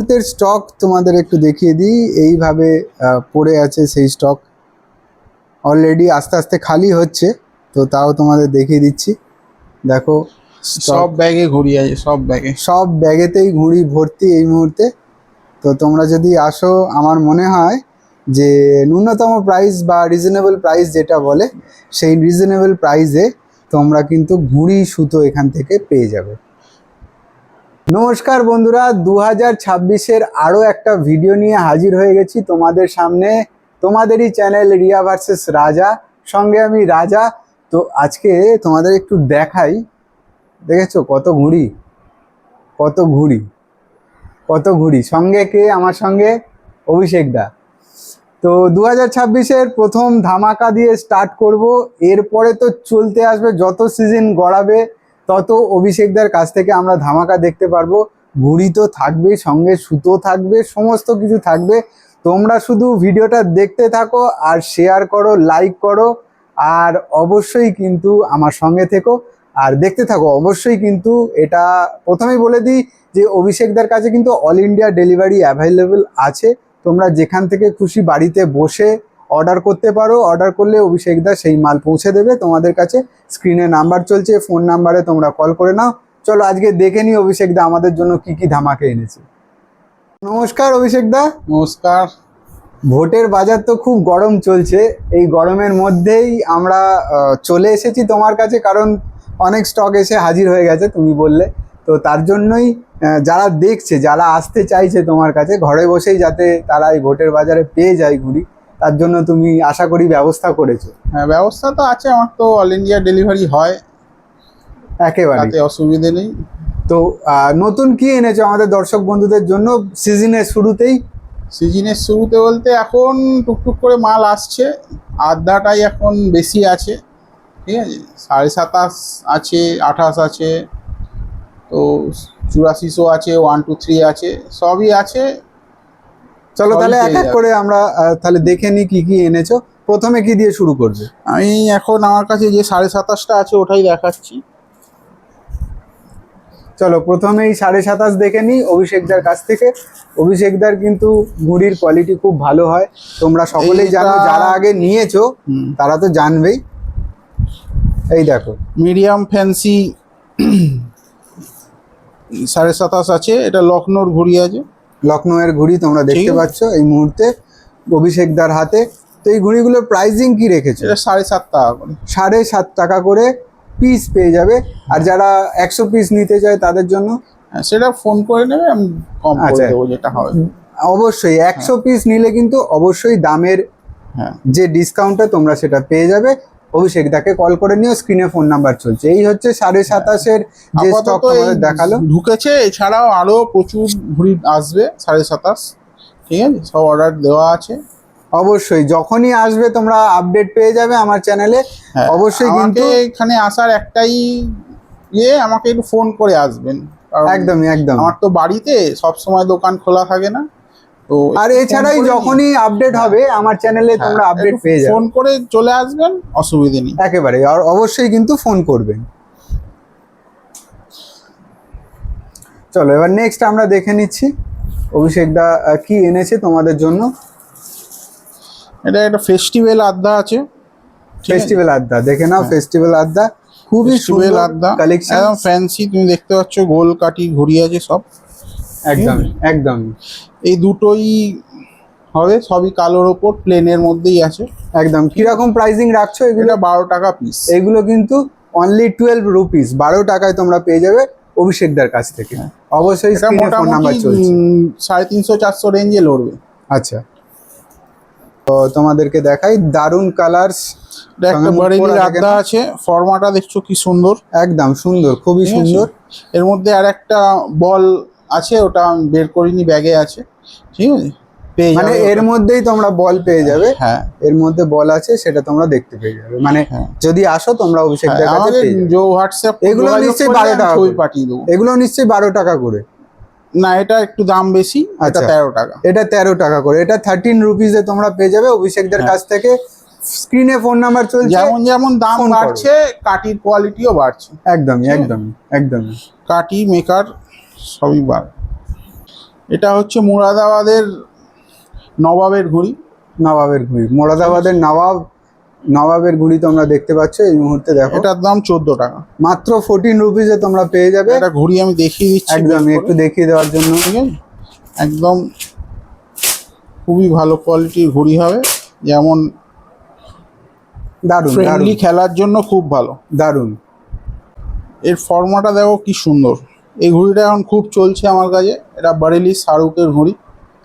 মুহূর্তের স্টক তোমাদের একটু দেখিয়ে দিই। এইভাবে পড়ে আছে সেই স্টক, অলরেডি আস্তে আস্তে খালি হচ্ছে, তো তাও তোমাদের দেখিয়ে দিচ্ছি। দেখো সব ব্যাগে ঘুড়ি আছে, সব ব্যাগেতেই ঘুড়ি ভর্তি এই মুহূর্তে। তো তোমরা যদি আসো, আমার মনে হয় যে ন্যূনতম প্রাইস বা রিজনেবল প্রাইস যেটা বলে, সেই রিজনেবল প্রাইসে তোমরা কিন্তু ঘুড়ি সুতো এখান থেকে পেয়ে যাবে। নমস্কার বন্ধুরা, 2026-এর আরও একটা ভিডিও নিয়ে হাজির হয়ে গেছি তোমাদের সামনে। তোমাদেরই চ্যানেল রিয়া ভার্সেস রাজা, সঙ্গে আমি রাজা। তো আজকে তোমাদের একটু দেখাই, দেখেছো কত ঘুড়ি, কত ঘুড়ি, কত ঘুড়ি। সঙ্গে কে? আমার সঙ্গে অভিষেক দা। তো 2026-এর প্রথম ধামাকা দিয়ে স্টার্ট করব। এরপরে তো চলতে আসবে, যত সিজন গড়াবে তত অভিষেকদার কাছ থেকে আমরা ধামাকা দেখতে পারবো। ঘুড়ি তো থাকবে, সঙ্গে সুতো থাকবে, সমস্ত কিছু থাকবে। তোমরা শুধু ভিডিওটা দেখতে থাকো আর শেয়ার করো, লাইক করো, আর অবশ্যই কিন্তু আমার সঙ্গে থেকো আর দেখতে থাকো অবশ্যই। কিন্তু এটা প্রথমেই বলে দিই যে অভিষেকদার কাছে কিন্তু অল ইন্ডিয়া ডেলিভারি অ্যাভেলেবেল আছে। তোমরা যেখান থেকে খুশি বাড়িতে বসে অর্ডার করতে পারো। অর্ডার করলে অভিষেকদা সেই মাল পৌঁছে দেবে তোমাদের কাছে। স্ক্রিনে নাম্বার চলছে, ফোন নাম্বারে তোমরা কল করে নাও। চলো আজকে দেখে নিই অভিষেকদা আমাদের জন্য কি কি ধামাকে এনেছে। নমস্কার অভিষেকদা। নমস্কার। ভোটের বাজার তো খুব গরম চলছে, এই গরমের মধ্যেই আমরা চলে এসেছি তোমার কাছে, কারণ অনেক স্টক এসে হাজির হয়ে গেছে তুমি বললে। তো তার জন্যই যারা দেখছে, যারা আসতে চাইছে তোমার কাছে, ঘরে বসেই যাতে তারা এই ভোটের বাজারে পেয়ে যায় ঘুড়ি, তার জন্য তুমি আশা করি ব্যবস্থা করেছো। হ্যাঁ, ব্যবস্থা তো আছে, আমার তো অল ইন্ডিয়া ডেলিভারি হয়, একেবারে তাতে অসুবিধে নেই। তো নতুন কি এনেছো আমাদের দর্শক বন্ধুদের জন্য সিজনের শুরুতেই? সিজনের শুরুতে বলতে এখন টুকটুক করে মাল আসছে, আদ্যাটাই এখন বেশি আছে, ঠিক আছে। 27.5 আছে, 28 আছে, তো 8400 আছে, 123 আছে, সবই আছে। চলো তাহলে এক এক করে আমরা তাহলে দেখে নিই কি কি এনেছো। প্রথমে কি দিয়ে শুরু করবে? আমি এখন আমার কাছে যে 27.5টা আছে ওটাই দেখাচ্ছি। চলো প্রথমেই 27.5 দেখে নিই অভিষেকদার কাছ থেকে। অভিষেকদার কিন্তু ঘুড়ির কোয়ালিটি খুব ভালো হয়, তোমরা সকলেই জানো, যারা আগে নিয়েছো তারা তো জানবেই। এই দেখো মিডিয়াম ফ্যান্সি 27.5 আছে, এটা লখনৌর ঘুড়ি আছে। লখনৌয়ের ঘুড়ি তোমরা দেখতে পাচ্ছ এই মুহূর্তে অভিষেকদার হাতে। তো এই ঘুড়িগুলোর প্রাইসিং কি রেখেছো? এটা 7.5 টাকা করে, 7.5 টাকা করে পিস পেয়ে যাবে। আর যারা 100 পিস নিতে চায় তাদের জন্য সেটা ফোন করে নেবে, আমি কম করে দেবো যেটা হবে। অবশ্যই 100 পিস নিলে কিন্তু অবশ্যই দামের যে ডিসকাউন্টটা তোমরা সেটা পেয়ে যাবে। অভিষেকদাকে কল করে নিও, স্ক্রিনে ফোন নাম্বার চলছে। এই হচ্ছে 27.5-এর যে স্টক তোমাদের দেখালো, ঢুকেছে। এছাড়াও আরো প্রচুর ঘুড়ি আসবে 27.5, ঠিক আছে, সব অর্ডার দেওয়া আছে। অবশ্যই যখনই আসবে তোমরা আপডেট পেয়ে যাবে আমার চ্যানেলে। অবশ্যই কিন্তু এখানে আসার একটাই আমাকে একটু ফোন করে আসবেন। একদমই একদম, আমার তো বাড়িতে সব সময় দোকান খোলা থাকে না, তো আর এছাড়াই যখনই আপডেট হবে আমার চ্যানেলে তোমরা আপডেট পেয়ে যাবে। ফোন করে চলে আসবেন, অসুবিধে নেই একেবারে। আর অবশ্যই কিন্তু ফোন করবেন। চলো এবার নেক্সট আমরা দেখে নিচ্ছি অভিষেকদা কি এনেছে তোমাদের জন্য। এটা একটা ফেস্টিভ্যাল আড্ডা আছে, ফেস্টিভ্যাল আড্ডা দেখে নাও। ফেস্টিভ্যাল আড্ডা খুবই সুন্দর কালেকশন, একদম ফ্যান্সি। তুমি দেখতে পাচ্ছ গোল কাটি ঘুড়ি আছে সব, একদম একদম। এই দুটোই হবে, সবই কালোর ওপর প্লেনের মধ্যেই আছে একদম। কিরকম প্রাইসিং রাখছো এগুলো? 12 টাকা পিস। এগুলো কিন্তু অনলি 12 রুপিস, 12 টাকায় তোমরা পেয়ে যাবে অভিষেকদার কাছ থেকে। অবশ্যই স্ক্রিনে ফোন নাম্বার চলছে। 350-400 রেঞ্জে লড়বে। আচ্ছা, তো তোমাদেরকে দেখাই দারুন কালার্স। একটা বারেলি আড্ডা আছে, ফর্মাটা দেখছো কি সুন্দর, একদম সুন্দর, খুবই সুন্দর। এর মধ্যে আর একটা বল আছে, ওটা বের করিনি, ব্যাগে আছে, ঠিক আছে। মানে এর মধ্যেই তোমরা বল পেয়ে যাবে। হ্যাঁ, এর মধ্যে বল আছে, সেটা তোমরা দেখতে পেয়ে যাবে। মানে যদি আসো তোমরা অভিষেকদার কাছে পেয়ে যাবে। হোয়াটসঅ্যাপ এগুলো নিশ্চয়ই 12 টাকা ছবি পাঠিয়ে দেবো। এগুলো নিশ্চয়ই 12 টাকা করে। না, এটা একটু দাম বেশি, এটা 13 টাকা। এটা 13 টাকা করে। এটা 13 রুপিসে তোমরা পেয়ে যাবে অভিষেকদার কাছ থেকে। স্ক্রিনে ফোন নাম্বার চলছে। যেমন যেমন দাম বাড়ছে, কাটির কোয়ালিটিও বাড়ছে। একদমই একদমই একদমই। কাটি মেকার সবই বাড়ে। এটা হচ্ছে মুরাদাবাদের নবাবের ঘড়ি। নবাবের ঘুড়ি, মোরাদাবাদের নবাবের ঘুড়ি তোমরা দেখতে পাচ্ছ এই মুহূর্তে। দেখো এটার দাম 14 টাকা। মাত্র 14 রুপিসে তোমরা পেয়ে যাবে। এটা ঘড়ি আমি দেখিয়ে দিচ্ছি একদম একটু দেখিয়ে দেওয়ার জন্য। ঠিক আছে, একদম খুবই ভালো কোয়ালিটির ঘড়ি হবে, যেমন দারুণ ফ্রেন্ডলি দারুণ খেলার জন্য খুব ভালো। দারুণ। এর ফর্মাটা দেখো কি সুন্দর। এই ঘড়িটা এখন খুব চলছে আমার কাছে। এটা বারেলি শাহরুখের ঘড়ি।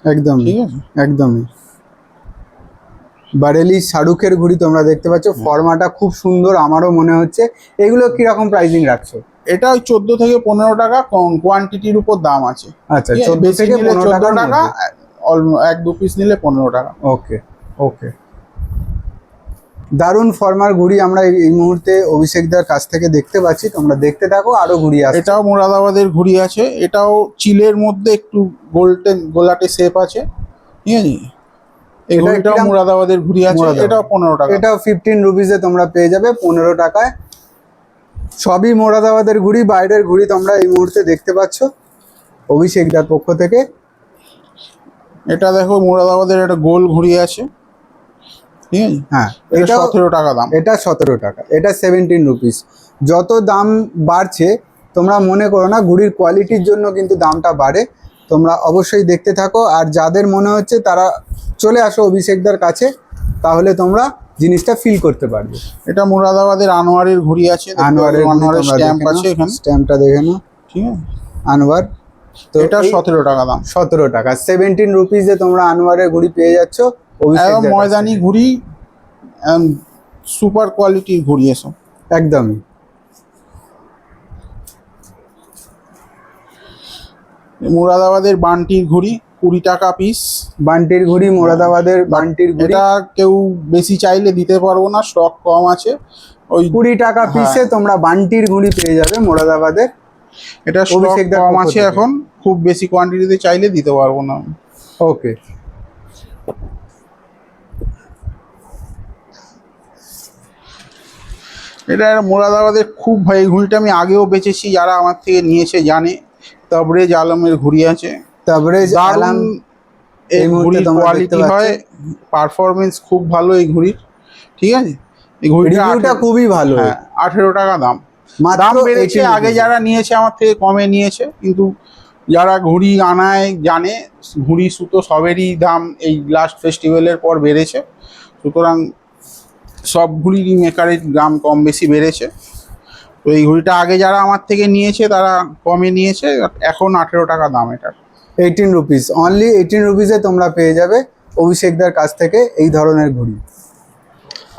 একদম ঠিক আছে, একদমই বারেলি শাহরুখের ঘড়ি তোমরা দেখতে পাচ্ছ। ফর্মাটা খুব সুন্দর আমারও মনে হচ্ছে। এগুলো কিরকম প্রাইসিং রাখছো? এটা ওই 14 থেকে 15 টাকা, কোয়ান্টিটির উপর দাম আছে। আচ্ছা, ঠিক আছে, 14 বেশি থেকে নিলে 15 14 টাকার টাকা, মধ্যে। 1-2 পিস নিলে 15 টাকা। ওকে ওকে, দারুণ ফর্মার ঘুড়ি আমরা এই মুহূর্তে অভিষেকদার কাছ থেকে দেখতে পাচ্ছি। তোমরা দেখতে থাকো, আরো ঘুড়ি আসছে। এটাও মুরাদাবাদের ঘুড়ি আছে। এটাও চিলের মধ্যে একটু গোলাটে শেপ আছে। ঠিক আছে, এই এটা ঘুড়িটাও কিরম? মুরাদাবাদের ঘুড়ি আছে। মুরাদাবাদ। এটাও 15 টাকা। এটাও 15 রুপিসে তোমরা পেয়ে যাবে, 15 টাকায়। সবই মোরাদাবাদের ঘুড়ি, বাইরের ঘুড়ি তোমরা এই মুহূর্তে দেখতে পাচ্ছ অভিষেকদার পক্ষ থেকে। এটা দেখো মুরাদাবাদের একটা গোল ঘুড়ি আছে। ঠিক আছে, হ্যাঁ, এটা এটাও 17 টাকা দাম। এটা 17 টাকা, এটা 17 রুপিস। যত দাম বাড়ছে তোমরা মনে করো না, ঘুড়ির কোয়ালিটির জন্য কিন্তু দামটা বাড়ে। তোমরা অবশ্যই দেখতে থাকো, আর যাদের মনে হচ্ছে তারা চলে আসো অভিষেকদার কাছে, তাহলে তোমরা জিনিসটা ফিল করতে পারবে। এটা মুরাদাবাদের আনোয়ারের ঘুড়ি আছে। আনোয়ারের স্ট্যাম্প আছে এখানে। স্ট্যাম্পটা দেখে নাও, ঠিক আছে, আনোয়ার। তো এটা 17 টাকা দাম। 17 টাকা, 17 রুপিসে তোমরা আনোয়ারের ঘুড়ি পেয়ে যাচ্ছ একদম অভিষেকদার কাছ ময়দানি থেকে। ঘুড়ি, সুপার কোয়ালিটির ঘুড়ি এসব। একদমই। মুরাদাবাদের বান্টির ঘুড়ি 20 টাকা পিস। বান্টির ঘুড়ি, মোরাদাবাদের বান্টির ঘুড়ি। এটা কেউ বেশি চাইলে দিতে পারবো না, স্টক কম আছে। ওই 20 টাকা পিসে তোমরা বান্টির ঘুড়ি পেয়ে যাবে মোরাদাবাদের। এটা স্টক অভিষেকদার কম পক্ষ আছে থেকে। এখন, খুব বেশি কোয়ান্টিটিতে চাইলে দিতে পারবো না। ওকে, এটা মুরাদাবাদের খুব ভাই, এই ঘুড়িটা আমি আগেও বেচেছি, যারা আমার থেকে নিয়েছে জানে। তাবরেজ আলমের ঘুড়ি আছে। তারপরে দারুণ এই এই মুহূর্তে ঘুড়ির তোমরা দেখতে কোয়ালিটি পাচ্ছ। হয়, পারফরমেন্স খুব ভালো এই ঘুড়ির। ঠিক আছে, এই রিভিউটা খুবই ভালো। হ্যাঁ, 18 টাকা দাম। মাত্র দাম বেড়েছে, 18 আগে rupees। যারা নিয়েছে আমার থেকে কমে নিয়েছে, কিন্তু যারা ঘুড়ি আনায় জানে, ঘুড়ি সুতো সবেরই দাম এই লাস্ট ফেস্টিভ্যালের পর বেড়েছে। সুতরাং সব ঘুড়িরই মেকারের দাম কম বেশি বেড়েছে। তো এই ঘুড়িটা আগে যারা আমার থেকে নিয়েছে তারা কমে নিয়েছে, এখন 18 টাকা দাম এটার। 18 রুপিস, অনলি 18 রুপিসে তোমরা পেয়ে যাবে অভিষেকদার কাছ থেকে এই ধরনের ঘুড়ি।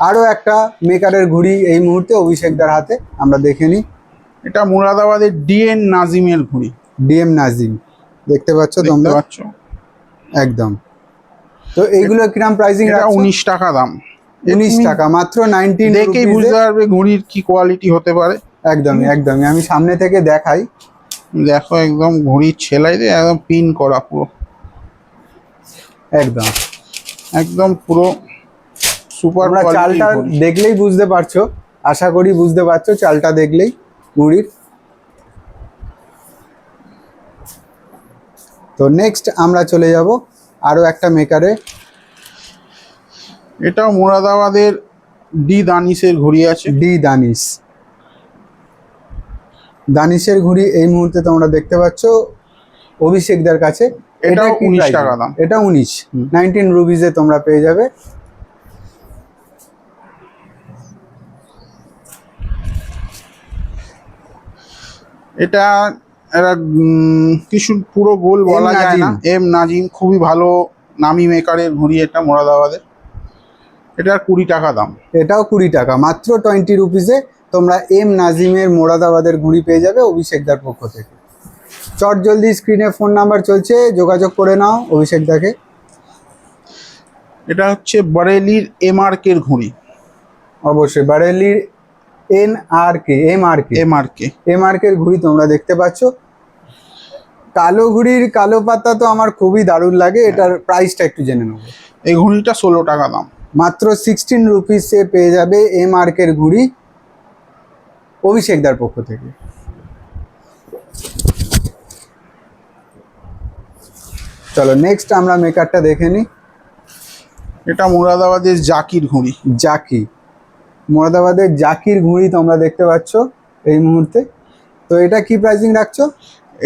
আরও একটা মেকারের ঘুড়ি এই মুহূর্তে অভিষেকদার হাতে, আমরা দেখে নিই। এটা মুরাদাবাদের ডিএন নাজিমের ঘুড়ি। ডিএম নাজিম দেখতে পাচ্ছ দেখতে তোমরা। পাচ্ছ, একদম। তো এইগুলো কিরাম প্রাইসিং এটা রাখছো? 19 টাকা দাম। 19 টাকা, মাত্র 19 দেখেই রুপিসে। বুঝতে পারবে ঘুড়ির কি কোয়ালিটি হতে পারে। একদমই একদমই, আমি সামনে থেকে দেখাই। দেখো একদম ঘুড়ির ছেলাই দিয়ে একদম পিন করা পুরো, একদম। একদম পুরো সুপার তোমরা কোয়ালিটির চালটা ঘুড়ি। দেখলেই বুঝতে পারছো, আশা করি বুঝতে পারছো চালটা দেখলেই ঘুড়ির। তো নেক্সট আমরা চলে যাব আরও একটা মেকারে। এটাও মুরাদাবাদের ডি দানিশের ঘুড়ি আছে। ডি দানিশ, দানিশের ঘুড়ি এই মুহূর্তে তোমরা দেখতে পাচ্ছ অভিষেকদার কাছে। এটাও কি 19 price? টাকা দাম। এটা 19 রুপিসে তোমরা পেয়ে যাবে। এটা একটা কিছু পুরো গোল বলা যায় না। এম নাজিম খুবই ভালো নামি মেকারের ঘুড়ি এটা মুরাদাবাদের। এটার 20 টাকা দাম। এটাও 20 টাকা, মাত্র 20 রুপিসে তোমরা এম নাজিমের মোরাদাবাদের ঘুড়ি পেয়ে যাবে অভিষেকদার পক্ষ থেকে। চট জলদি স্ক্রিনে ফোন নাম্বার চলছে, যোগাযোগ করে নাও অভিষেকদাকে। এটা হচ্ছে বারেলির এমআরকের ঘুড়ি। অবশ্যই বারেলির এমআরকের ঘুড়ি তোমরা দেখতে পাচ্ছ। কালো ঘুড়ির কালো পাতা তো আমার খুবই দারুণ লাগে। এটার প্রাইসটা একটু জেনে নেবো। এই ঘুড়িটা 16 টাকা দাম। মাত্র 16 রুপিসে পেয়ে যাবে এমআরকের ঘুড়ি অভিষেকদার পক্ষ থেকে। চলো নেক্সট আমরা মেকারটা দেখে নিই। এটা মুরাদাবাদের জাকির ঘুড়ি। জাকি, মুরাদাবাদের জাকির ঘুড়ি তোমরা দেখতে পাচ্ছ এই মুহূর্তে। তো এটা কি প্রাইসিং রাখছো?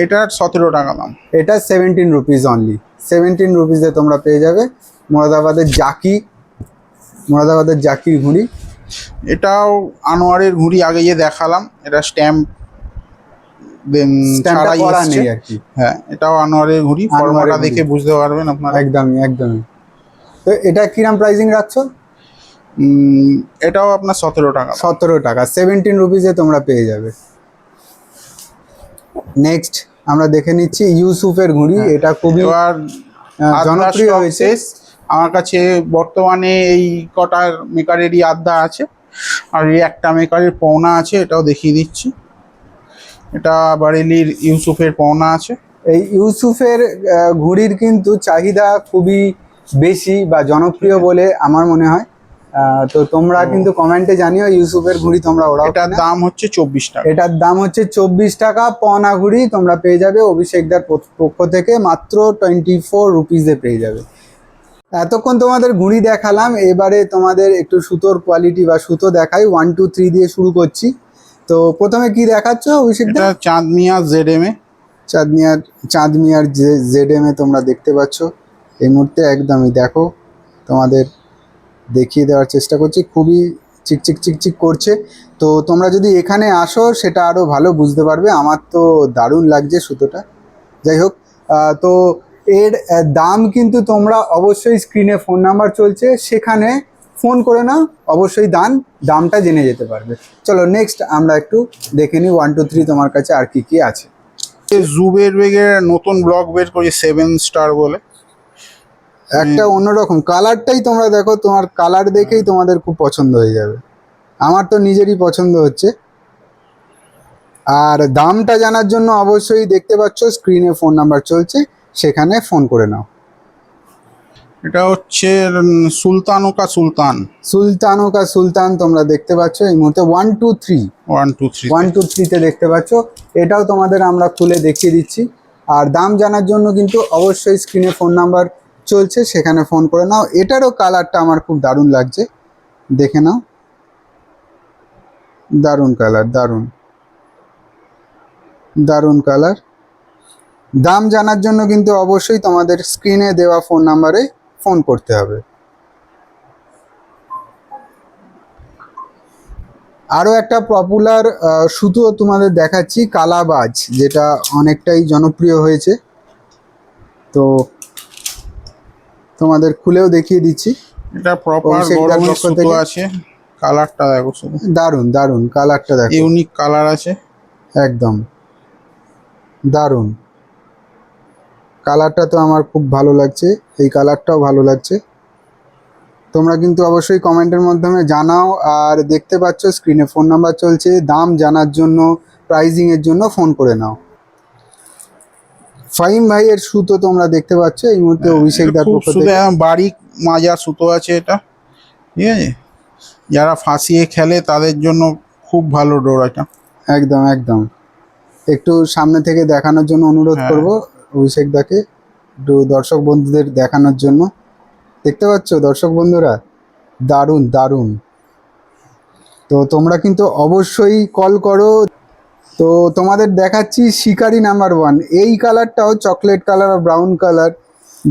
এটার 17 টাকা দাম। এটা 17 রুপিস অনলি, 17 রুপিসে তোমরা পেয়ে যাবে মুরাদাবাদের জাকির ঘুড়ি। এটাও আনোয়ারের ঘুড়ি, আগে যে দেখালাম, এটা স্ট্যাম্প স্ট্যাম্পটা ছাড়াই করা এসছে। নেই আর কি। হ্যাঁ, এটাও আনোয়ারের ঘুড়ি, আনোয়ারের ফর্মাটা ঘুড়ি। দেখে বুঝতে পারবেন আপনারা। একদমই একদমই। তো এটা কিরাম প্রাইসিং রাখছো? এটাও আপনার 17 টাকা। 17 টাকা, 17 রুপিসে তোমরা পেয়ে যাবে। নেক্সট আমরা দেখে নিচ্ছি ইউসুফের ঘুড়ি। এটা খুবই এবার জনপ্রিয় stock হয়েছে। শেষ। আমার কাছে বর্তমানে এই কটার মেকারেরই আড্ডা আছে, আর এই একটা মেকারের পৌনা আছে, এটাও দেখিয়ে দিচ্ছি। এটা বারেলির ইউসুফের পৌনা আছে। এই ইউসুফের ঘুড়ির কিন্তু চাহিদা খুবই বেশি বা জনপ্রিয় বলে আমার মনে হয়। তো তোমরা কিন্তু কমেন্টে জানিও ইউসুফের ঘুড়ি তোমরা ওরাও এটার কিনা। দাম হচ্ছে 24 টাকা। এটার দাম হচ্ছে 24 টাকা। পনা ঘুড়ি তোমরা পেয়ে যাবে অভিষেকদার পক্ষ থেকে মাত্র 24 রুপিসে পেয়ে যাবে। এতক্ষণ তোমাদের ঘুড়ি দেখালাম, এবারে তোমাদের একটু সুতোর কোয়ালিটি বা সুতো দেখাই। 1 2 3 দিয়ে শুরু করছি। তো প্রথমে কি দেখাচ্ছ অভিষেকদা? এটা চাঁদমিয়া ZM এ। চাঁদমিয়ার ZM এ তোমরা দেখতে পাচ্ছ এই মুহূর্তে। একদমই দেখো, তোমাদের দেখিয়ে দেওয়ার চেষ্টা করছি। খুবই চিকচিক চিকচিক করছে। তো তোমরা যদি এখানে আসো সেটা আরও ভালো বুঝতে পারবে। আমার তো দারুণ লাগছে সুতোটা। যাই হোক, তো এর দাম কিন্তু তোমরা অবশ্যই স্ক্রিনে ফোন নাম্বার চলছে, সেখানে ফোন করে নাও, অবশ্যই দামটা জেনে যেতে পারবে। চলো নেক্সট আমরা একটু দেখে নিই 1 2 3 তোমার কাছে আর কি কি আছে। জুবের বেগের নতুন ব্লগ বের করেছে 7 স্টার বলে। একটা অন্যরকম কালারটাই তোমরা দেখো, তোমার কালার দেখেই তোমাদের খুব পছন্দ হয়ে যাবে। আমার তো নিজেরই পছন্দ হচ্ছে। আর দামটা জানার জন্য অবশ্যই দেখতে পাচ্ছ স্ক্রিনে ফোন নাম্বার চলছে, সেখানে ফোন করে নাও। এটা হচ্ছে সুলতানোকা সুলতান তোমরা দেখতে পাচ্ছ এই মুহূর্তে 1 2 3 1 2 3 1 2 3 তে দেখতে পাচ্ছ। এটাও তোমাদের আমরা খুলে দেখিয়ে দিচ্ছি। আর দাম জানার জন্য কিন্তু অবশ্যই স্ক্রিনে ফোন নাম্বার চলছে, সেখানে ফোন করে নাও। এটারও কালারটা আমার খুব দারুণ লাগছে, দেখে নাও। দারুণ কালার, দারুণ কালার। দাম জানার জন্য কিন্তু অবশ্যই তোমাদের স্ক্রিনে দেওয়া ফোন নাম্বারে ফোন করতে হবে। আরও একটা পপুলার সুতো তোমাদের দেখাচ্ছি, কালাবাজ, যেটা অনেকটাই জনপ্রিয় হয়েছে। তো তোমাদের খুলেও দেখিয়ে দিচ্ছি। এটা প্রপার অভিষেকদার গরমের পক্ষ সুতো থেকে। আছে। কালারটা দেখো শুধু, দারুণ কালারটা দেখো, ইউনিক কালার আছে। একদম দারুণ কালারটা। তো আমার খুব ভালো লাগছে, এই কালারটাও ভালো লাগছে। তোমরা কিন্তু অবশ্যই কমেন্টের মাধ্যমে জানাও। আর দেখতে পাচ্ছ স্ক্রিনে ফোন নাম্বার চলছে, দাম জানার জন্য, প্রাইজিংয়ের জন্য ফোন করে নাও। ফাহিম ভাইয়ের সুতো তোমরা দেখতে পাচ্ছ এই মুহূর্তে অভিষেকদার খুব পক্ষ সুতো, থেকে। বারিক মাজার সুতো আছে এটা, ঠিক আছে। যারা ফাঁসিয়ে খেলে তাদের জন্য খুব ভালো ডোর এটা। একদম একটু সামনে থেকে দেখানোর জন্য অনুরোধ করব অভিষেকদাকে, একটু দর্শক বন্ধুদের দেখানোর জন্য। দেখতে পাচ্ছ দর্শক বন্ধুরা, দারুণ। তো তোমরা কিন্তু অবশ্যই কল করো। তো তোমাদের দেখাচ্ছি শিকারি নাম্বার 1। এই কালারটাও চকলেট কালার আর ব্রাউন কালার,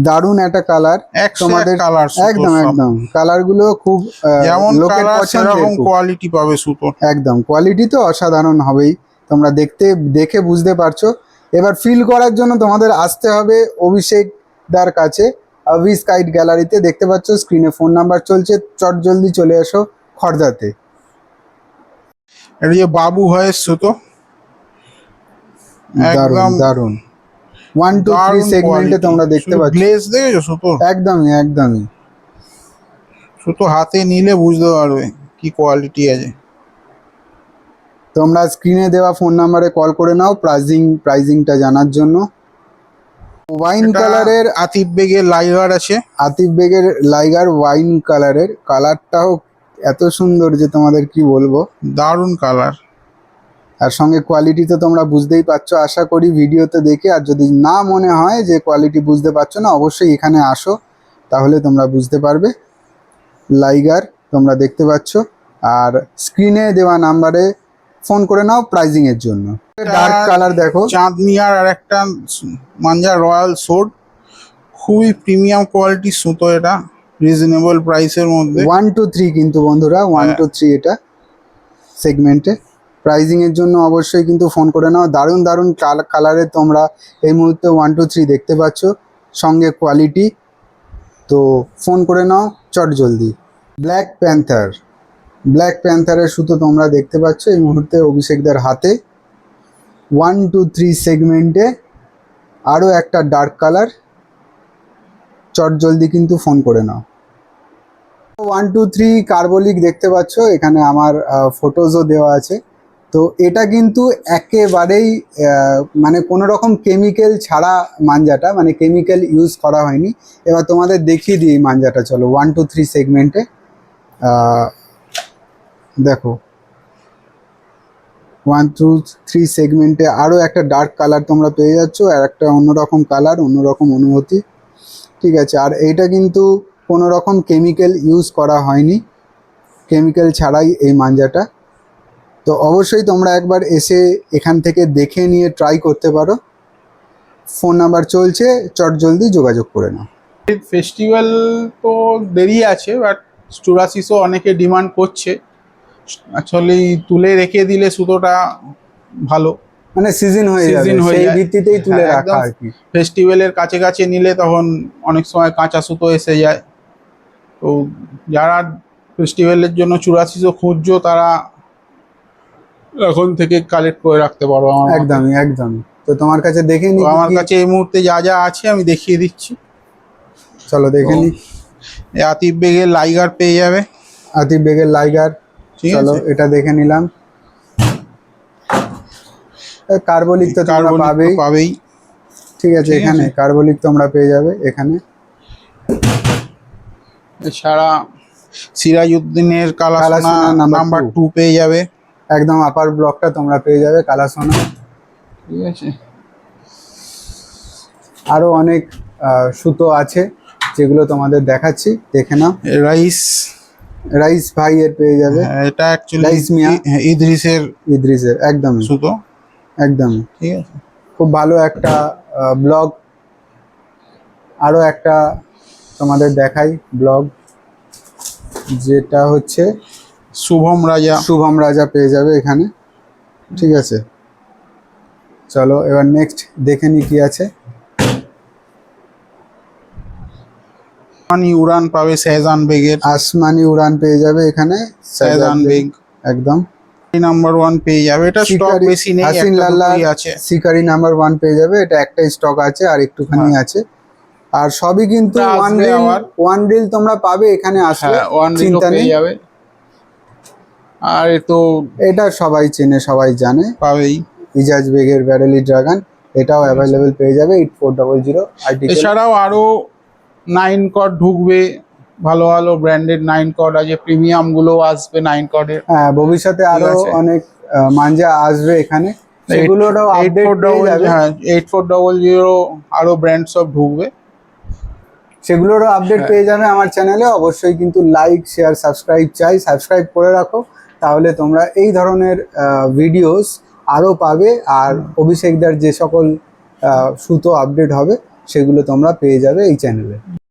দারুণ একটা কালার। তোমাদের কালার একদম কালারগুলো খুব যেমন লোকের কালার পছন্দের, সেরকম কোয়ালিটি পাবে সুতো। একদম কোয়ালিটি তো অসাধারণ হবেই। তোমরা দেখে বুঝতে পারছো। এবার ফিল করার জন্য তোমাদের আসতে হবে অভিষেক দার কাছে, অভি স্কাইট গ্যালারিতে। দেখতে পাচ্ছ স্ক্রিনে ফোন নাম্বার চলছে, চট জলদি চলে এসো খড়দাতে। এটা যে বাবু ভয়েস সুতো, একদম দারুণ 1 2 3 সেগমেন্টে তোমরা দেখতে পাচ্ছ। গ্লেজ দেখেছো সুতো, একদমই সুতো হাতে নিলে বুঝতে পারবে কি কোয়ালিটি আছে। তোমরা স্ক্রিনে দেওয়া ফোন নাম্বারে কল করে নাও প্রাইজিংটা জানার জন্য। ওয়াইন কালারের আতিফ বেগের লাইগার আছে। আতিফ বেগের লাইগার ওয়াইন কালারের, কালারটাও এত সুন্দর যে তোমাদের কি বলবো। দারুণ কালার, আর সঙ্গে কোয়ালিটি তো তোমরা বুঝতেই পারছো আশা করি ভিডিওতে দেখে। আর যদি না মনে হয় যে কোয়ালিটি বুঝতে পারছো না, অবশ্যই এখানে আসো, তাহলে তোমরা বুঝতে পারবে। লাইগার তোমরা দেখতে পাচ্ছ, আর স্ক্রিনে দেওয়া নাম্বারে ফোন করে নাও প্রাইজিংয়ের জন্য। ডার্ক কালার দেখো, চাঁদনিয়ার আর একটা মাঞ্জা রয়্যাল সোড, খুবই প্রিমিয়াম কোয়ালিটির সুতো, এটা রিজনেবল প্রাইসের মধ্যে। 1 to 3 কিন্তু বন্ধুরা, 1 to 3 এটা সেগমেন্টে। প্রাইজিংয়ের জন্য অবশ্যই কিন্তু ফোন করে নাও। দারুণ দারুণ কালারে তোমরা এই মুহূর্তে 1 to 3 দেখতে পাচ্ছ, সঙ্গে কোয়ালিটি। তো ফোন করে নাও চট জলদি। ব্ল্যাক প্যান্থার, ব্ল্যাক প্যান্থারের সুতো তোমরা দেখতে পাচ্ছ এই মুহূর্তে অভিষেকদের হাতে। 1 to 3 সেগমেন্টে আরও একটা ডার্ক কালার, চট জলদি কিন্তু ফোন করে নাও। 1 to 3 কার্বলিক দেখতে পাচ্ছ, এখানে আমার ফটোজও দেওয়া আছে। তো এটা কিন্তু একেবারেই মানে কোনো রকম কেমিক্যাল ছাড়া মাঞ্জাটা, মানে কেমিক্যাল ইউজ করা হয়নি। এবার তোমাদের দেখিয়ে দিই এই মাঞ্জাটা, চলো। 1 to 3 সেগমেন্টে দেখো, 1 to 3 সেগমেন্টে আরও একটা ডার্ক কালার তোমরা পেয়ে যাচ্ছ, আর একটা অন্যরকম কালার, অন্যরকম অনুভূতি। ঠিক আছে, আর এইটা কিন্তু কোনো রকম কেমিক্যাল ইউজ করা হয়নি, কেমিক্যাল ছাড়াই এই মাঞ্জাটা। তো অবশ্যই তোমরা একবার এসে এখান থেকে দেখে নিয়ে ট্রাই করতে পারো। ফোন নাম্বার চলছে, চট জলদি যোগাযোগ করে নাও। ফেস্টিভ্যাল তো দেরি আছে, বাট চুরাশিসও অনেকে ডিমান্ড করছে। অ্যাকচুয়ালি তুলে রেখে দিলে সুতোটা ভালো, মানে সিজন হয়ে যাবে, Season হয়ে সেই যায়। ভিত্তিতেই তুলে হ্যাঁ, রাখা একদম। আর কি। ফেস্টিভ্যালের কাছে কাছে নিলে তখন অনেক সময় কাঁচা সুতো এসে যায়। তো যারা ফেস্টিভ্যালের জন্য চুরাশিসও খুঁজছো, তারা এখন থেকে কালেক্ট করে রাখতে পারো আমার মতে। একদমই একদমই। তো তোমার কাছে দেখে তো নি, আমার কাছে এই মুহূর্তে যা যা আছে আমি দেখিয়ে দিচ্ছি। চলো দেখে নি। এই আতিফ বেগের লাইগার পেয়ে যাবে, আতিফ বেগের লাইগার, ঠিক চলো আছে। এটা দেখে নিলাম। কার্বলিক তো তোমরা কার্বলিক তো পাবেই, পাবেই। ঠিক আছে। ঠিক এখানে আছে। কার্বলিক তোমরা পেয়ে যাবে এখানে। এছাড়া সিরাজউদ্দিনের কালাসোনা কালাসোনা নাম্বার নাম্বার 2 2 পেয়ে যাবে, একদম আপার ব্লকটা তোমরা পেয়ে যাবে কালাসোনা। ঠিক আছে। আরও অনেক সুতো আছে যেগুলো তোমাদের দেখাচ্ছি, দেখে নাও। রাইস, রাইস ভাই এর পেয়ে যাবে, এটা অ্যাকচুয়ালি রাইস মিয়া। ইদ্রিসের ইদ্রিসের একদমই সুতো, একদমই। ঠিক আছে। খুব ভালো একটা ব্লগ। আরও একটা তোমাদের দেখাই ব্লগ, যেটা হচ্ছে শুভম রাজা, শুভম রাজা পেয়ে যাবে এখানে, ঠিক আছে। চলো এবার নেক্সট দেখে নি কি আছে। মানি উড়ান পাবে শাহজাহান বেগের, আসমানি উড়ান পেয়ে যাবে এখানে, শাহজাহান বেগ একদম। নাম্বার 1 পেয়ে যাবে। এটা স্টক শিকারি বেশি নেই, হাসিন একটা লাল্লার দুটোই আছে। শিকারি নাম্বার 1 পেয়ে যাবে, এটা একটাই স্টক আছে আর একটুখানি হ্যাঁ। আছে। আর সবই কিন্তু এটা ওয়ান আসবে রিল, আবার। ওয়ান রিল তোমরা পাবে এখানে আসলে, হ্যাঁ, 1 রিলও চিন্তা নেই। পেয়ে যাবে। আর এ তো এটা সবাই চেনে, সবাই জানে, পাবেই। ইজাজ বেগের ব্যারেলি ড্রাগন, এটাও অ্যাভেলেবেল পেয়ে যাবে 8400 আর্টিকেল। এছাড়াও আরো 9 কর্ড ঢুকবে, ভালো ভালো ব্র্যান্ডেড 9 কর্ড আছে, প্রিমিয়াম গুলো আসবে 9 কর্ডের। হ্যাঁ, ভবিষ্যতে আরো আছে। অনেক মাঞ্জা আসবে এখানে, সেগুলোরও আপডেট পেয়ে যাবে। হ্যাঁ, 8400 আরো ব্র্যান্ড সব ঢুকবে, সেগুলোরও আপডেট হ্যাঁ। পেয়ে যাবে আমার চ্যানেলে। অবশ্যই কিন্তু লাইক শেয়ার সাবস্ক্রাইব চাই, সাবস্ক্রাইব করে রাখো, তাহলে তোমরা এই ধরনের ভিডিওস আরও পাবে। আর অভিষেকদার যে সকল সুতো আপডেট হবে সেগুলো তোমরা পেয়ে যাবে এই চ্যানেলে।